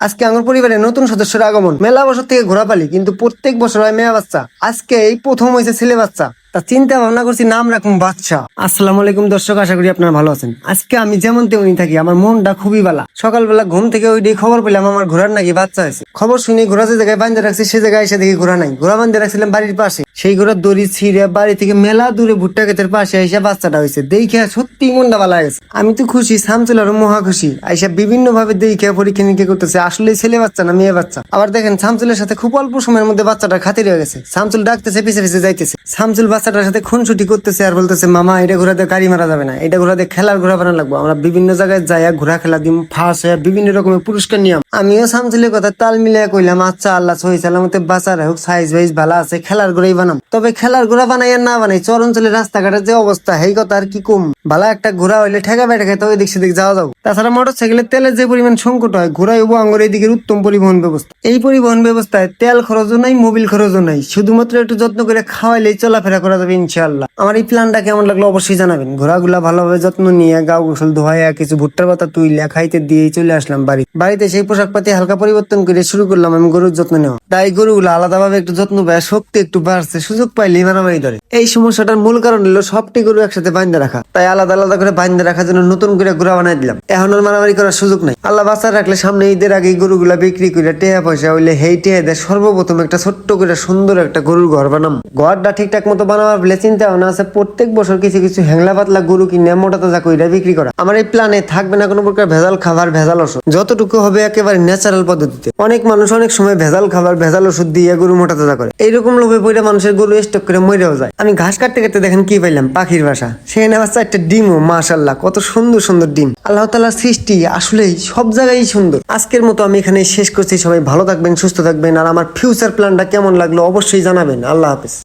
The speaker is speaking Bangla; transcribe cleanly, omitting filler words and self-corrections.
আজকে আমার পরিবারে নতুন সদস্যের আগমন। মেলা বছর থেকে ঘোরা পালি, কিন্তু প্রত্যেক বছর হয় মেয়ে বাচ্চা। আজকে এই প্রথম হয়েছে ছেলে বাচ্চা। তা চিন্তা ভাবনা করছি নাম রাখুন বাচ্চা। আসসালামু আলাইকুম দর্শক, আশা করি আপনারা ভালো আছেন। আজকে আমি যেমন তেমনি থাকি, আমার মনটা খুবই ভালো। সকালবেলা ঘুম থেকে ওই দিয়ে খবর পেলাম আমার ঘোড়ার নাকি বাচ্চা হয়েছে। খবর শুনে ঘোড়া যে জায়গায় বান্ধে রাখছি সে জায়গায় এসে দেখি ঘোড়া নাই। ঘোড়া বান্ধে রাখছিলাম বাড়ির পাশে, সেই ঘোড়ার দড়ি ছিঁড়ে বাড়ি থেকে মেলা দূরে ভুট্টা ক্ষেতের পাশে এসে বাচ্চাটা হয়েছে। দেখে সত্যি মনটা ভালো গেছে। আমি তো খুশি, শামসুল আরো মহা খুশি। আইসা বিভিন্ন ভাবে দেখে পরীক্ষা নিরীক্ষা করতেছে আসলে ছেলে বাচ্চা না মেয়ে বাচ্চা। আবার দেখেন শামসুলের সাথে খুব অল্প সময়ের মধ্যে বাচ্চাটা খাতির হয়ে গেছে। শামসুল ডাকতেছে, পিছে পিছে যাইতেছে। শামসুল বাচ্চাটার সাথে খুনসুটি করতেছে আর বলতেছে, মামা এটা ঘোড়াতে গাড়ি মারা যাবে না, এটা ঘোড়াতে খেলার ঘোড়া বানানো লাগবো। আমরা বিভিন্ন জায়গায় যাই ঘোড়া খেলা দিম, ফার্স্ট হয়ে বিভিন্ন রকমের পুরস্কার নিয়ম। আমিও শামসুলের কথা তাল মিলিয়ে কইলাম, আচ্ছা আল্লাহ সহি সালামতে বাঁচার হোক, সাইজ ভাইজ ভালো আছে, খেলার ঘোড়াই বানাম। তবে খেলার ঘোড়া বানাই আর না বানাই, চর অঞ্চলের রাস্তাঘাটের যে অবস্থা, সেই কথা আর কি কম। ভালো একটা ঘোড়া হইলে ঠেকা বেঠা খেতে ওই দিক সেদিক যাওয়া যাবো। তাছাড়া মোটর সাইকেলের তেলের যে পরিমাণ সংকট হয়, ঘোড়াই হবো আঙ্গুর এই দিকের উত্তম পরিবহন ব্যবস্থা। এই পরিবহন ব্যবস্থায় তেল খরচও নাই, মোবিল খরচও নাই, শুধুমাত্র একটু যত্ন করে খাওয়াইলেই চলাফেরা করা যাবে ইনশাআল্লাহ। আমার এই প্ল্যানটা কেমন লাগলো অবশ্যই জানাবেন। ঘোড়াগুলা ভালোভাবে যত্ন নিয়ে গাও গোসল ধোয়া কিছু ভুট্টার পাতা তুইলা খাইতে দিয়েই চলে আসলাম বাড়িতে। সেই পোশাক পাতি হালকা পরিবর্তন করে শুরু করলাম আমি গরুর যত্ন নেওয়া। তাই গরুগুলো আলাদাভাবে একটু যত্ন পায়, শক্তি একটু বাড়ছে, সুযোগ পাইলেই মারামারি ধরে। এই সমস্যাটার মূল কারণ হলো সবটি গরু একসাথে বাঁধে রাখা। তাই আলাদা আলাদা করে বাঁধে রাখার জন্য নতুন করে ঘোড়া বানাই দিলাম। এখন আর মারামারি করার সুযোগ নাই। আল্লাহ বাঁচা রাখলে সামনে ঈদের আগে গরুগুলা বিক্রি করে টেহা পয়সা হইলে হেই টেহা দেয় সর্বপ্রথম একটা ছোট্ট করে সুন্দর একটা গরুর ঘর বানাম। ঘরটা ঠিকঠাক মতো বানাবার বলে চিন্তা ভাবনা আছে প্রত্যেক বছর কিছু কিছু হ্যাংলা পাতলা গরু কিনে মোটা তাজা কইরা বিক্রি করা। আমার এই প্ল্যানে থাকবে না কোনো প্রকার ভেজাল খাবার, ভেজাল ওষুধ। যতটুকু হবে একেবারে ন্যাচারাল পদ্ধতিতে। অনেক মানুষ অনেক সময় ভেজাল খাবার, ভেজাল ওষুধ দিয়ে গরু মোটা তাজা করে। এইরকম লোভে পড়ে মানুষের গরু স্টক করে মরেও যায়। আমি ঘাস কাটতে কাটতে দেখেন কি পাইলাম, পাখির বাসা। সেখানে আবার 4টা ডিমও, মাশাআল্লাহ কত সুন্দর সুন্দর ডিম। আল্লাহ তাআলার সৃষ্টি আসলেই সব জায়গায় সুন্দর। আজকের মতো আমি এখানে শেষ করছি। সবাই ভালো থাকবেন, সুস্থ থাকবেন। আর আমার ফিউচার প্ল্যানটা কেমন লাগলো অবশ্যই জানাবেন। আল্লাহ হাফেজ।